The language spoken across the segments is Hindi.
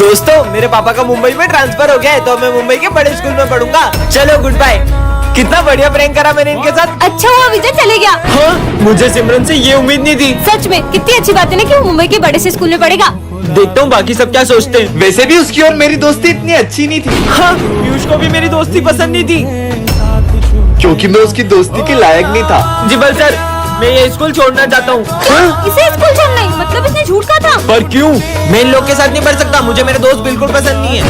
दोस्तों मेरे पापा का मुंबई में ट्रांसफर हो गया है तो मैं मुंबई के बड़े स्कूल में पढ़ूंगा। चलो गुड बाय। कितना बढ़िया प्रैंक करा मैंने इनके साथ। अच्छा हुआ विजय चले गया। हाँ, मुझे सिमरन से ये उम्मीद नहीं थी। सच में कितनी अच्छी बात है ना कि वो मुंबई के बड़े से स्कूल में पढ़ेगा। देखता हूँ बाकी सब क्या सोचते हैं। वैसे भी उसकी और मेरी दोस्ती इतनी अच्छी नहीं थी। हाँ, पीयूष को भी मेरी दोस्ती पसंद नहीं थी क्योंकि मैं उसकी दोस्ती के लायक नहीं था। जी बल सर, मैं ये स्कूल छोड़ना चाहता हूँ। इसे स्कूल छोड़ना ही मतलब इसने झूठ कहा था। पर क्यों? मैं इन लोग के साथ नहीं पढ़ सकता, मुझे मेरे दोस्त बिल्कुल पसंद नहीं है।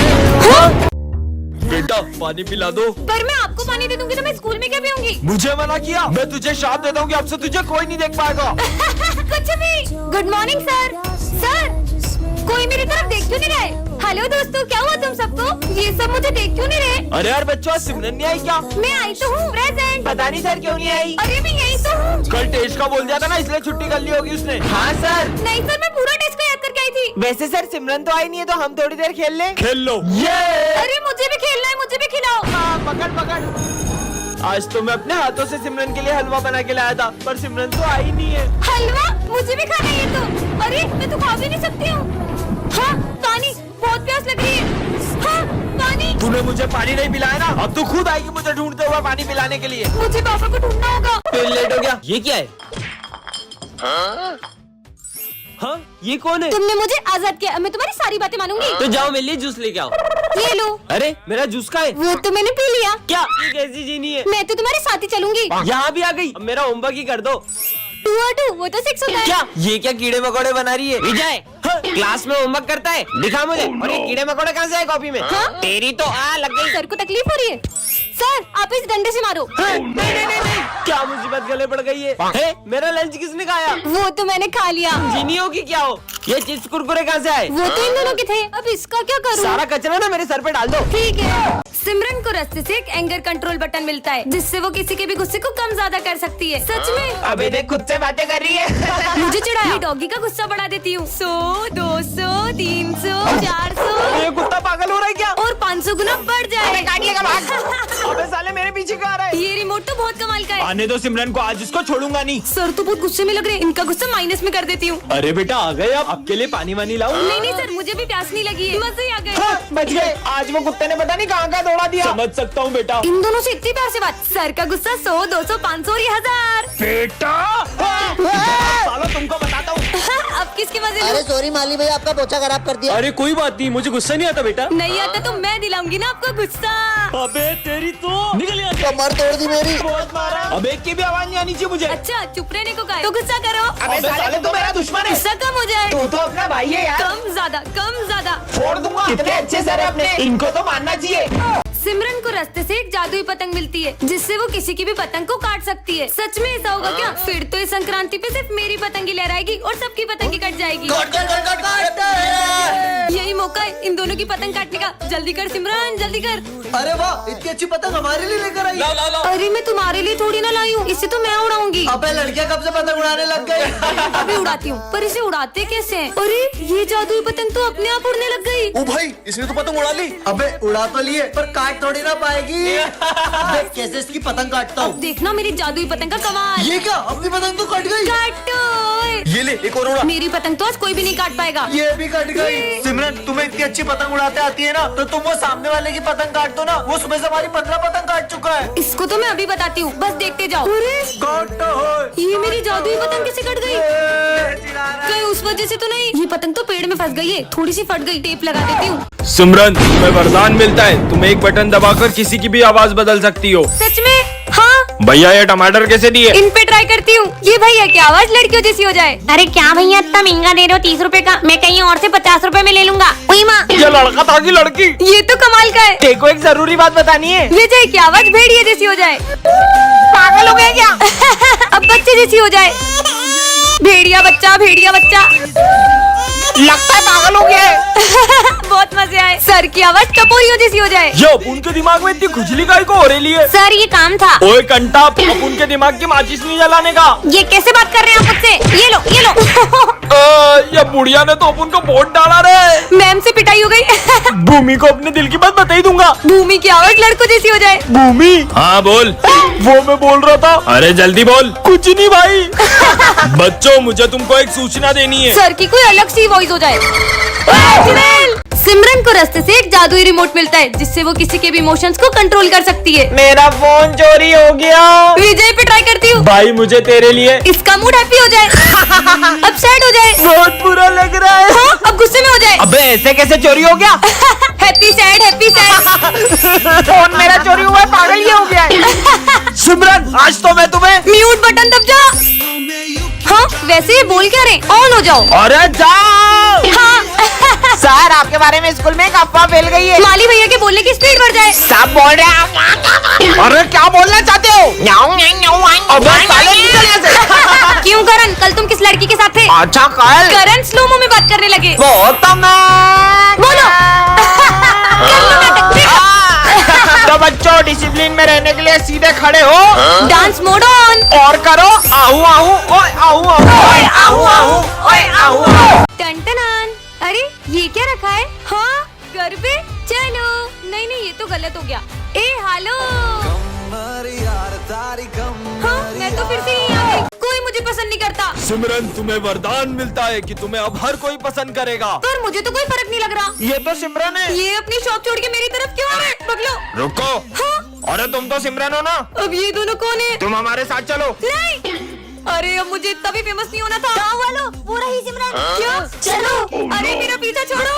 बेटा पानी पिला दो। पर मैं आपको पानी दे दूंगी तो मैं स्कूल में क्या पीऊंगी? मुझे मना किया। मैं तुझे श्राप देता हूँ कि अब से तुझे कोई नहीं देख पाएगा। कुछ भी। Good morning sir. सर कोई मेरी तरफ देख क्यों नहीं रहा है? हेलो दोस्तों, क्या हुआ तुम सबको? ये सब मुझे देख क्यों नहीं रहे? अरे यार बच्चों, आज सिमरन नहीं आई क्या? मैं आई तो हूँ प्रेजेंट। पता नहीं सर क्यों नहीं आई। अरे मैं यही तो हूँ। कल टेस्ट का बोल दिया था ना, इसलिए छुट्टी कर ली होगी उसने। हाँ सर। नहीं सर, मैं पूरा टेस्ट को याद करके आई थी। वैसे सर सिमरन तो आई नहीं है तो हम थोड़ी देर खेल ले। खेल लो। अरे मुझे भी खेलना है, मुझे भी खिलाओ। हाँ, पकड़ पकड़। आज तो मैं अपने हाथों से सिमरन के लिए हलवा बना के लाया था, पर सिमरन तो आई नहीं है। हलवा? मुझे भी खाना है ये तो। अरे मैं तो खा भी नहीं सकती हूँ। हाँ पानी, बहुत प्यास लग रही है। हाँ पानी। तूने मुझे पानी नहीं पिलाया ना, अब तू खुद आएगी मुझे ढूंढते हुए पानी पिलाने के लिए। मुझे पापा को ढूंढना होगा। फिर लेट हो गया। ये क्या है? हाँ, ये कौन है? तुमने मुझे आजाद किया, मैं तुम्हारी सारी बातें मानूंगी। तो जाओ मेरे लिए जूस लेके आओ। ये लो। अरे मेरा जूस का है। वो तो मैंने पी लिया। क्या? ये कैसी जीनी है? मैं तो तुम्हारे साथ ही चलूंगी। यहाँ भी आ गई। अब मेरा होमवर्क ही कर दो। 2 और 2 वो तो 6 होता है। क्या? ये क्या कीड़े मकोड़े बना रही है? विजय क्लास में होमवर्क करता है, दिखा मुझे। और ये कीड़े मकोड़े कहाँ से आए कॉपी में? हाँ? तेरी तो लग गई। सर को तकलीफ हो रही है। सर आप इस डंडे से मारो। नहीं, क्या मुसीबत गले पड़ गई है? मेरा लंच किसने खाया? वो तो मैंने खा लिया। जीनी हो कि क्या हो? ये चिप्स कुरकुरे कहाँ से आए? वो तो इन दोनों के थे। अब इसका क्या करूँ? सारा कचरा ना मेरे सर पे डाल दो। ठीक है। सिमरन को रास्ते से एक एंगर कंट्रोल बटन मिलता है जिससे वो किसी के भी गुस्से को कम ज्यादा कर सकती है। सच में? अबे देख खुद से बातें कर रही है। मुझे चिढ़ाया। डॉगी का गुस्सा बढ़ा देती हूँ। 100, 200, 300, 400 ये कुत्ता पागल हो रहा है क्या? और 500 गुना बढ़ जाए। अबे साले मेरे पीछे क्यों आ रहा है? ये रिमोट तो बहुत कमाल का है। आने दो सिमरन को, आज इसको छोड़ूंगा नहीं। सर तो बहुत गुस्से में लग रहे हैं, इनका गुस्सा माइनस में कर देती हूँ। अरे बेटा आ गए आप, आपके लिए पानी वानी लाऊं? नहीं सर, मुझे भी प्यास नहीं लगी है। मजे ही आ गए। बच गए। आज वो कुत्ते ने पता नहीं कहाँ दौड़ा दिया। समझ सकता हूँ बेटा। इन दोनों से इतनी प्यार से बात। सर का गुस्सा 100, 200, 500 और ये 1000। बेटा सालो तुमको बताता हूँ। अब किसके मजे अरे लूं? सॉरी माली भाई, आपका पोछा खराब कर दिया। अरे कोई बात नहीं, मुझे गुस्सा नहीं आता बेटा। नहीं आता तो मैं दिलाऊंगी ना आपको गुस्सा। अबे तेरी तो निकल यहाँ से। कमर तोड़ दी मेरी। बहुत मारा। अब एक की भी आवाज नहीं आनी चाहिए मुझे। अच्छा चुप रहने को कहा है? तो गुस्सा करो। अबे साले तो मेरा दुश्मन है। गुस्सा कम हो जाए। तू तो अपना भाई है यार। कम ज्यादा। छोड़ दूंगा। कितने अच्छे सर है अपने, इनको तो मानना चाहिए। सिमरन को रास्ते से एक जादुई पतंग मिलती है जिससे वो किसी की भी पतंग को काट सकती है। सच में ऐसा होगा क्या? फिर तो इस संक्रांति पे सिर्फ मेरी पतंग ही लहराएगी और सबकी पतंग ही कट जाएगी। यही मौका है इन दोनों की पतंग काटने का। जल्दी कर सिमरन, जल्दी कर। अरे वाह, इतनी अच्छी पतंग हमारे लिए लेकर आई। अरे मैं तुम्हारे लिए थोड़ी ना लाई हूँ, इसे तो मैं उड़ाऊंगी। अबे लड़कियां कब से पतंग उड़ाने लग गई? अभी उड़ाती हूँ, पर इसे उड़ाते कैसे हैं? अरे ये जादुई पतंग तो अपने आप उड़ने लग गई। ओ भाई, इसने तो पतंग उड़ा ली। अबे उड़ा तो लिए पर काट थोड़ी ना पाएगी। देख कैसे इसकी पतंग काटता अब हूँ। देखना मेरी जादुई पतंग का कमाल। ये क्या, अपनी पतंग तो कट गई। काटो। ये ले एक और उड़ा। मेरी पतंग तो आज कोई भी नहीं काट पाएगा। ये भी कट गई। सिमरन तुम्हें इतनी अच्छी पतंग उड़ाते आती है ना, तो तुम वो सामने वाले की पतंग काट दो ना। वो सुबह से हमारी 15 पतंग काट चुका है। इसको तो मैं अभी बताती हूँ, बस देखते जाओ। काटो। ये मेरी जादुई पतंग कैसे कट गई? कहीं उस वजह से तो नहीं? ये पतंग तो पेड़ में फंस गई है, थोड़ी सी फट गई। टेप लगा देती हूँ। सिमरन तुम्हें वरदान मिलता है, तुम एक बटन दबाकर किसी की भी आवाज बदल सकती हो। सच में? हाँ। भैया ये टमाटर कैसे दिए? इन पे ट्राई करती हूँ। ये भैया की आवाज लड़कियों जैसी हो जाए। अरे क्या भैया इतना महंगा दे रहे हो? 30 रुपए का, मैं कहीं और से 50 रुपए में ले लूंगा। ओई माँ, ये लड़का था कि लड़की? ये तो कमाल का है। तेरे को एक जरूरी बात बतानी है। विजय की आवाज भेड़िया जैसी हो जाए। पागल हो गए क्या? अब बच्चे जैसी हो जाए। भेड़िया बच्चा। लगता है पागल हो गया है। बहुत मजे आए। सर की आवाज टपोरियों जैसी हो जाए। ये अपुन के दिमाग में इतनी खुजली काहे को हो रही है? सर ये काम था। ओए कंटा, अपुन के दिमाग की माचिस नहीं जलाने का। ये कैसे बात कर रहे हैं आप मुझसे? ये लो ये लो। ये बुढ़िया ने तो अपुन को वोट डाला रे। मैम से पिटाई हो गई। भूमि को अपने दिल की बात बता ही दूंगा। भूमि की आवाज लड़कों जैसी हो जाए। भूमि? हाँ बोल। वो मैं बोल रहा था। अरे जल्दी बोल। कुछ नहीं भाई। बच्चों मुझे तुमको एक सूचना देनी है। सर की कोई अलग सी वॉइस हो जाए। सिमरन रास्ते से एक जादुई रिमोट मिलता है जिससे वो किसी के भी इमोशंस को कंट्रोल कर सकती है। मेरा फोन चोरी हो गया। विजय पे ट्राई करती हूँ, भाई मुझे तेरे लिए इसका मूड हैप्पी हो जाए, अब सैड हो जाए, बहुत बुरा लग रहा है। हाँ, अब गुस्से में हो जाए। अबे ऐसे कैसे चोरी हो गया? Happy sad happy sad. Phone मेरा चोरी हुआ है, पागल ये हो गया है। सिमरन आज तो मैं तुम्हें म्यूट बटन दब जा। हाँ वैसे ये बोल क्या रहे, ऑन हो जाओ। अरे जाओ। हाँ सर आपके बारे में स्कूल में एक अफवाह फैल गई है। माली भैया के बोलने की स्पीड बढ़ जाए। सब बोल रहे हैं। अरे क्या बोलना चाहते हो? अबे साले निकल यहाँ से। क्यों करण, कल तुम किस लड़की के साथ थे? अच्छा कल करण स्लोमो में बात करने लगे। बहुत बोलो। कर लो नाटक, देखो। तो बच्चों डिसिप्लिन में रहने के लिए सीधे खड़े हो, डांस मोड ऑन और करो आहू आहू ओए आहू आहू ओए आहू आहू ओए आहू आहू। टन-टनान। अरे ये क्या रखा है? हाँ घर पे चलो। नहीं नहीं ये तो गलत हो गया। ए हेलो। हाँ मैं तो फिर से यहीं आ गई। कोई मुझे पसंद नहीं करता। सिमरन तुम्हें वरदान मिलता है कि तुम्हें अब हर कोई पसंद करेगा। पर मुझे तो कोई फर्क नहीं लग रहा। ये तो सिमरन है। ये अपनी शॉप छोड़ के मेरी तरफ क्यों आ रहे हैं? बगलो। रुको। हाँ अरे तुम तो सिमरन हो ना, अब ये दोनों कौन है? तुम हमारे साथ चलो। नहीं अरे अब मुझे इतना भी फेमस नहीं होना था। गाँव वालों वो रही सिमरन। क्या चलो। अरे मेरा पीछा छोड़ो।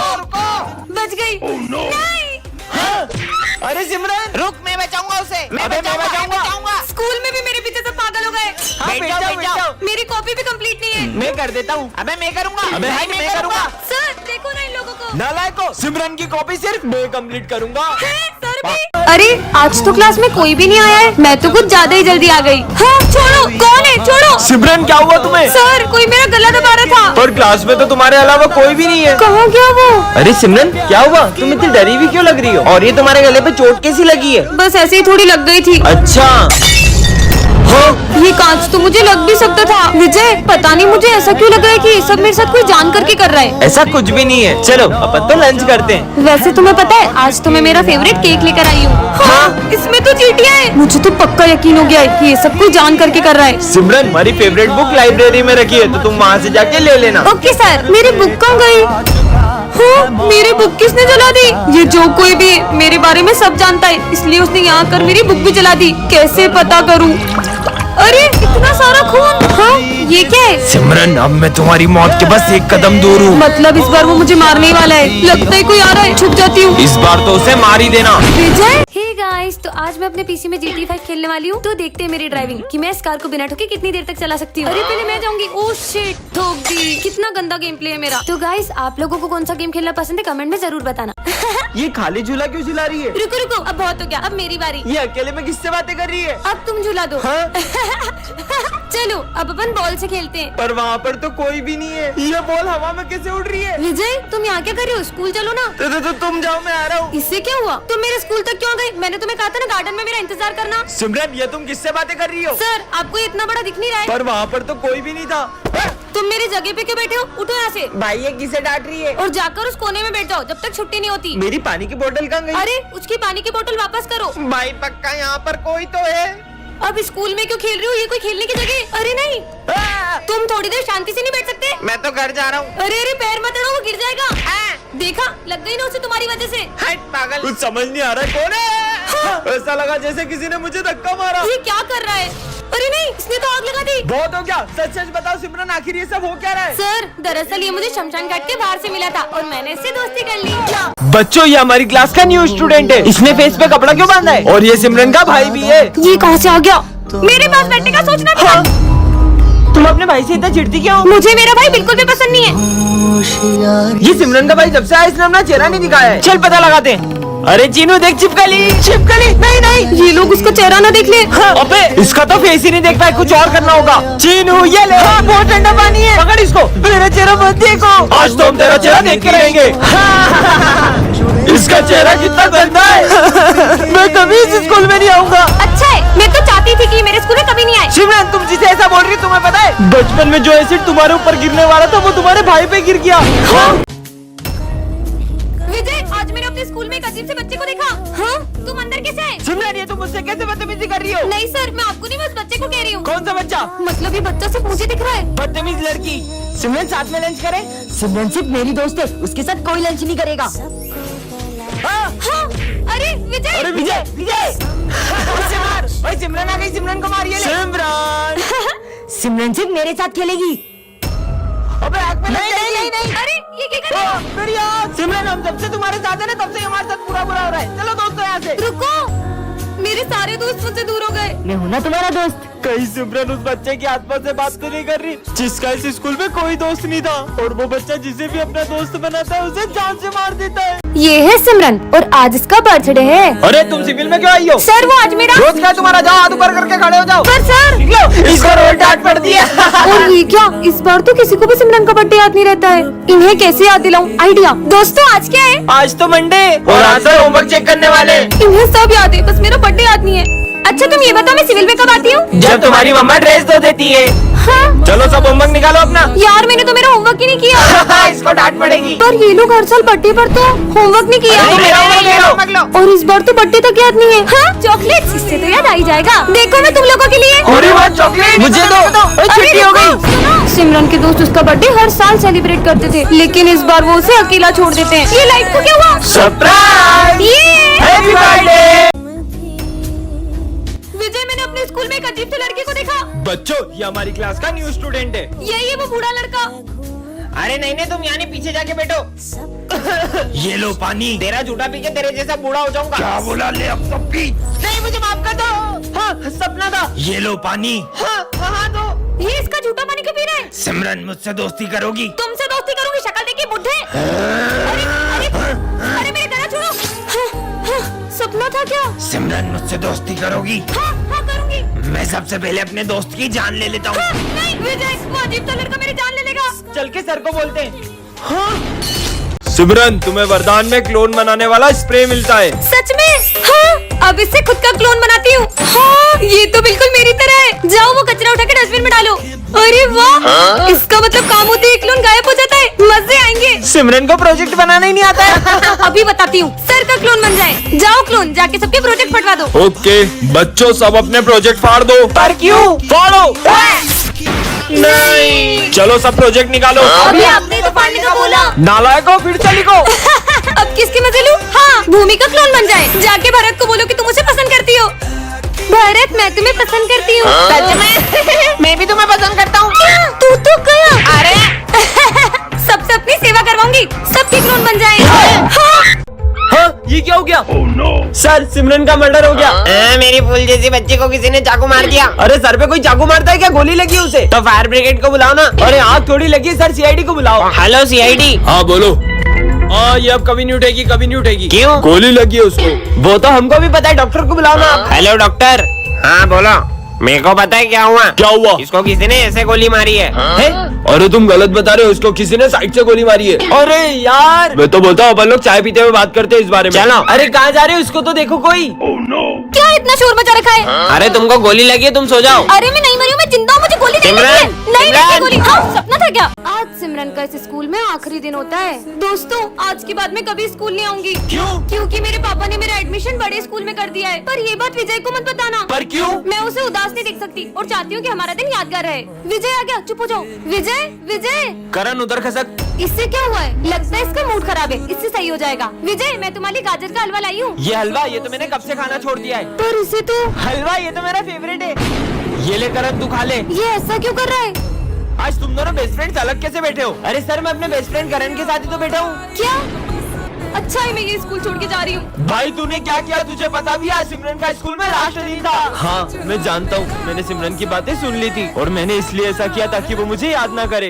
बच गई। नहीं अरे सिमरन रुक, मैं बचाऊंगा उसे। मैं बचाऊंगा। स्कूल में भी मेरे पीछे सब पागल हो गए। हाँ, बैठ जाओ। मेरी कॉपी भी कंप्लीट नहीं है। मैं कर देता हूँ। अबे मैं करूँगा। अबे भाई मैं करूँगा। सर देखो ना इन लोगों को। नालायको, सिमरन की कॉपी सिर्फ मैं कंप्लीट करूँगा। है, सर भी। अरे आज तो क्लास में कोई भी नहीं आया है। मैं तो कुछ ज्यादा ही जल्दी आ गई। हाँ छोड़ो, कौन है? छोड़ो। सिमरन क्या हुआ तुम्हें? सर कोई मेरा गला दबा रहा था। पर क्लास में तो तुम्हारे अलावा कोई भी नहीं है। कहाँ गया वो? अरे सिमरन क्या हुआ? तुम इतनी डरी हुई क्यों लग रही हो? और ये तुम्हारे गले पे चोट कैसी लगी है? बस ऐसे ही थोड़ी लग गई थी। अच्छा ये कांच तो मुझे लग भी सकता था। विजय पता नहीं मुझे ऐसा क्यों लग रहा है कि ये सब मेरे साथ कोई जान करके कर रहा है। ऐसा कुछ भी नहीं है। चलो अपन तो लंच करते हैं। वैसे तुम्हें पता है आज तो मैं मेरा फेवरेट केक लेकर आई हूँ। हाँ इसमें तो चींटियां हैं। मुझे तो पक्का यकीन हो गया है कि ये सब कोई जान करके कर रहा है। सिमरन हमारी फेवरेट बुक लाइब्रेरी में रखी है, तो तुम वहाँ से जाके ले लेना। Okay sir. मेरी बुक कहाँ गई? हाँ मेरी बुक किसने जला दी? ये जो कोई भी मेरे बारे में सब जानता है, इसलिए उसने यहाँ आकर मेरी बुक भी जला दी। कैसे पता करूँ? अरे इतना सारा खून। हाँ ये क्या है? सिमरन अब मैं तुम्हारी मौत के बस एक कदम दूर हूँ। मतलब इस बार वो मुझे मारने ही वाला है। लगता है कोई आ रहा है, छुप जाती हूँ। इस बार तो उसे मार ही देना। विजय। हे गाइस, तो आज मैं अपने पीसी में GTA 5 खेलने वाली हूँ। तो देखते हैं मेरी ड्राइविंग कि मैं इस कार को बिना ठोके कितनी देर तक चला सकती हूँ। अरे पहले मैं जाऊंगी। ओह शिट, ठोक दी। कितना गंदा गेम प्ले है मेरा। तो गाइस आप लोगों को कौन सा गेम खेलना पसंद है कमेंट में जरूर बताना। ये खाली झूला क्यों झुला रही है? रुको रुको, अब बहुत हो गया, अब मेरी बारी। ये अकेले में किससे बातें कर रही है? अब तुम झूला दो। हाँ? चलो अब अपन बॉल से खेलते हैं। पर वहाँ पर तो कोई भी नहीं है। ये बॉल हवा में कैसे उड़ रही है? विजय तुम यहाँ क्या कर रहे हो? स्कूल चलो ना। तो तुम जाओ, मैं आ रहा हूँ। इससे क्या हुआ? तुम मेरे स्कूल तक क्यों गए? मैंने तुम्हें कहा था ना गार्डन में मेरा इंतजार करना। सिमरन ये तुम किससे बातें कर रही हो? सर आपको ये इतना बड़ा दिख नहीं रहा है? पर वहाँ पर तो कोई भी नहीं था। तुम मेरी जगह पे क्यों बैठे हो? उठो यहाँ से भाई ये किसे डांट रही है? और जाकर उस कोने में बैठ जाओ जब तक छुट्टी नहीं होती। मेरी पानी की बोतल कहाँ गई? अरे उसकी पानी की बोतल वापस करो। भाई पक्का यहाँ पर कोई तो है। अब स्कूल में क्यों खेल रही हो? ये कोई खेलने की जगह? अरे नहीं, तुम थोड़ी देर शांति से नहीं बैठ सकते? मैं तो घर जा रहा हूँ। अरे अरे पैर मत अड़ो, वो गिर जाएगा। देखा, लग गई ना उसे तुम्हारी वजह से। हट पागल, कुछ समझ नहीं आ रहा है। कौन है? ऐसा लगा जैसे किसी ने मुझे धक्का मारा। ये क्या कर रहा है? अरे नहीं, इसने तो आग लगा दी। बहुत हो गया। सच सच बताओ सिमरन, आखिर ये सब हो क्या रहा है? सर दरअसल ये मुझे शमशान घाट के बाहर से मिला था और मैंने इससे दोस्ती कर ली। बच्चों ये हमारी क्लास का न्यू स्टूडेंट है। इसने फेस पे कपड़ा क्यों बांधा है? और ये सिमरन का भाई भी है। ये कहाँ से आ गया? मेरे पास बैठने का सोचना था। तुम अपने भाई से इतना चिढ़ती क्यों? मुझे मेरा भाई बिल्कुल भी पसंद नहीं है। ये सिमरन का भाई जब से आया इसने अपना चेहरा नहीं दिखाया है। चल पता लगाते हैं। अरे चीनू देख, चिपकली। नहीं नहीं, ये लोग उसका चेहरा ना देख ले। हाँ। अबे इसका तो फेस ही नहीं देख पाए, कुछ और करना होगा। चीनू ये ले। हाँ, बहुत ठंडा पानी है, पकड़ इसको। मेरा चेहरा मत देखो, आज तो हम तेरा चेहरा देख के रहेंगे। इसका चेहरा कितना गंदा है। मैं कभी इस स्कूल में नहीं आऊंगा। अच्छा है, मैं तो चाहती थी कि मेरे स्कूल में कभी नहीं आए। सिमरन तुम जिसे ऐसा बोल रही तुम्हें पता है बचपन में जो एसिड तुम्हारे ऊपर गिरने वाला था वो तुम्हारे भाई पे गिर गया। विजय आज मैंने अपने स्कूल में एक अजीब से बच्चे को देखा। हाँ? तुम अंदर कैसे आए? सिमरन ये तुम मुझसे कैसे बदतमीजी कर रही हो? नहीं सर, मैं आपको नहीं, बस बच्चे को कह रही हूँ। कौन सा बच्चा? मतलब ये बच्चा सिर्फ मुझे दिख रहा है। बदतमीज लड़की। सिमरन साथ में लंच करें? सिमरन सिर्फ मेरी दोस्त है, उसके साथ कोई लंच नहीं करेगा। हाँ, अरे विजय। अरे विजय विजय भाई सिमरन आ गई, सिमरन को मारिए। सिमरन सिमरन सिर्फ मेरे साथ खेलेगी। अबे आग में नहीं नहीं नहीं नहीं, अरे ये क्या कर रहे हो? मेरी यार सिमरन, हम जब से तुम्हारे साथ है ना तब से हमारे साथ बुरा बुरा हो रहा है। चलो दोस्तों यहाँ से। रुको, मेरे सारे दोस्त मुझसे दूर हो गए। मैं हूँ ना तुम्हारा दोस्त। कहीं सिमरन उस बच्चे की आत्मा से बात तो नहीं कर रही जिसका इस स्कूल में कोई दोस्त नहीं था, और वो बच्चा जिसे भी अपना दोस्त बनाता है उसे जान से मार देता है। ये है सिमरन और आज इसका बर्थडे है। अरे तुम सिविल में क्यों आई हो? सर वो आज मेरा। रोज का तुम्हारा, जाओ हाथ ऊपर करके खड़े हो जाओ। पर सर निकलो, इसको रोज डांट पड़ दी है। और ये क्या, इस बार तो किसी को भी सिमरन का बर्थडे याद नहीं रहता है। इन्हें कैसे याद दिलाऊं? आइडिया। दोस्तों आज क्या है? आज तो मंडे और आज से होमवर्क चेक करने वाले। इन्हें सब याद है, बस मेरा बर्थडे याद नहीं है। अच्छा तुम ये बताओ मैं सिविल में कब आती हूँ? जब तुम्हारी मम्मा ड्रेस धो देती है। हाँ? चलो सब होमवर्क निकालो अपना। यार मैंने तो मेरा होमवर्क ही नहीं किया। इसको डांट पड़ेगी। पर ये लोग हर साल बर्थडे पर तो होमवर्क नहीं किया। और इस बार तो बर्थडे तक याद नहीं है। हाँ? चॉकलेट्स, इससे तो याद आ ही जाएगा। देखो मैं तुम लोगों के लिए। अरे वाह चॉकलेट मुझे दो। अरे छुट्टी हो गई। सुनो, सिमरन के दोस्त उसका बर्थडे हर साल सेलिब्रेट करते थे, लेकिन इस बार वो उसे अकेला छोड़ देते हैं। ये लाइट को क्या हुआ? Surprise, happy birthday. विजय मैंने अपने स्कूल में एक अजीब सी लड़की को देखा। बच्चों ये हमारी क्लास का न्यू स्टूडेंट है। यही है वो बूढ़ा लड़का। अरे नहीं नहीं, तुम यहाँ नहीं, पीछे जाके बैठो। ये लो पानी। तेरा झूठा पी के तेरे जैसा बूढ़ा हो जाऊंगा। क्या बोला? ले अब तो पी। नहीं मुझे माफ कर दो। हाँ सपना था। ये लो पानी। हाँ हाँ दो। ये इसका झूठा पानी क्यों पी रहा है? सिमरन मुझसे दोस्ती करोगी? तुमसे दोस्ती करूंगी, शक्ल देखी बुढ़े। अरे अरे अरे मेरे गला छोड़ो। सपना था क्या? सिमरन मुझसे दोस्ती करोगी? हाँ हाँ करूंगी। मैं सबसे पहले अपने दोस्त की जान ले लेता हूँ। नहीं विजय, वो अजीब सा लड़का मेरी जान ले लेगा। चल के सर को बोलते हैं। सिमरन तुम्हें वरदान में क्लोन बनाने वाला स्प्रे मिलता है। सच में? हाँ, अब इससे खुद का क्लोन बनाती हूँ। हाँ, ये तो बिल्कुल मेरी तरह है। जाओ वो कचरा उठा के डस्टबिन में डालो। अरे वाह, इसका मतलब काम होते ही क्लोन गायब हो जाता है। मजे आएंगे। सिमरन को प्रोजेक्ट बनाना ही नहीं आता है। अभी बताती हूँ, सर का क्लोन बन जाए। जाओ क्लोन, जाके सबके प्रोजेक्ट फटवा दो। ओके बच्चों सब अपने प्रोजेक्ट फाड़ दो। पर क्यों? फाड़ो। नहीं चलो सब प्रोजेक्ट निकालो। अभी आपने तो फाड़ने का बोला। नालायको फिर से लिखो। अब किसके मजे लूं? हाँ, भूमि का क्लोन बन जाए। जाके भरत को बोलो कि तुम उसे पसंद करती हो। भरत मैं तुम्हें पसंद करती हूँ। सच में? मैं भी तुम्हें पसंद करता हूँ। तू तो गया। अरे सबसे अपनी सेवा करवाऊंगी, सबके क्लोन बन जाए। हाँ। हाँ ये क्या हो गया? सर सिमरन का मर्डर हो गया। मेरी फूल जैसी बच्ची को किसी ने चाकू मार दिया। अरे सर पे कोई चाकू मारता है क्या? गोली लगी उसे तो फायर ब्रिगेड को बुलाओ ना। अरे आग थोड़ी लगी है सर, सीआईडी को बुलाओ। Hello CID. हाँ बोलो। हाँ ये अब कभी नहीं उठेगी, कभी नहीं उठेगी। क्यों? गोली लगी है उसको। वो तो हमको भी पता है, डॉक्टर को बुलाओ ना। Hello doctor. हाँ बोलो। मेरे को पता है क्या हुआ। क्या हुआ? इसको किसी ने ऐसे गोली मारी है। अरे तुम गलत बता रहे हो, इसको किसी ने साइड से गोली मारी है। अरे यार मैं तो बोलता हूँ अपन लोग चाय पीते हुए बात करते हैं इस बारे में। चलो। अरे कहाँ जा रहे हो? इसको तो देखो कोई। क्या इतना शोर मचा रखा है? अरे तुमको गोली लगी है, तुम सो जाओ। अरे मैं नहीं मरी हूँ, मैं जिंदा हूँ, मुझे गोली नहीं लगी है। सिमरन, नहीं लगी सिमरन। गोली। हाँ, सपना था क्या? आज सिमरन का इस स्कूल में आखिरी दिन होता है। दोस्तों आज के बाद मैं कभी स्कूल नहीं आऊंगी। क्यों? क्योंकि मेरे पापा ने मेरा एडमिशन बड़े स्कूल में कर दिया है। पर ये बात विजय को मत बताना। पर क्यों? मैं उसे उदास नहीं देख सकती और चाहती हूँ कि हमारा दिन यादगार रहे। विजय आ गया, चुप हो जाओ। विजय विजय, करण उधर खसक। इससे क्या हुआ है? लगता है इसका मूड खराब है, इससे सही हो जाएगा। विजय मैं तुम्हारे लिए गाजर का हलवा लाई हूँ। ये हलवा, ये तो मैंने कब से खाना छोड़ दिया है। पर इसे तो हलवा ये तो मेरा फेवरेट है। ये ले करण तू खा ले। ये ऐसा क्यों कर रहा है? आज तुम दोनों बेस्ट फ्रेंड्स अलग कैसे बैठे हो? अरे सर मैं अपने बेस्ट फ्रेंड करण के साथ ही तो बैठा हूँ। क्या? अच्छा है मैं ये स्कूल छोड़ के जा रही हूँ। भाई तूने क्या किया? तुझे पता भी है आज सिमरन का स्कूल में लास्ट दिन था। हाँ मैं जानता हूँ, मैंने सिमरन की बातें सुन ली थी और मैंने इसलिए ऐसा किया ताकि वो मुझे याद ना करे।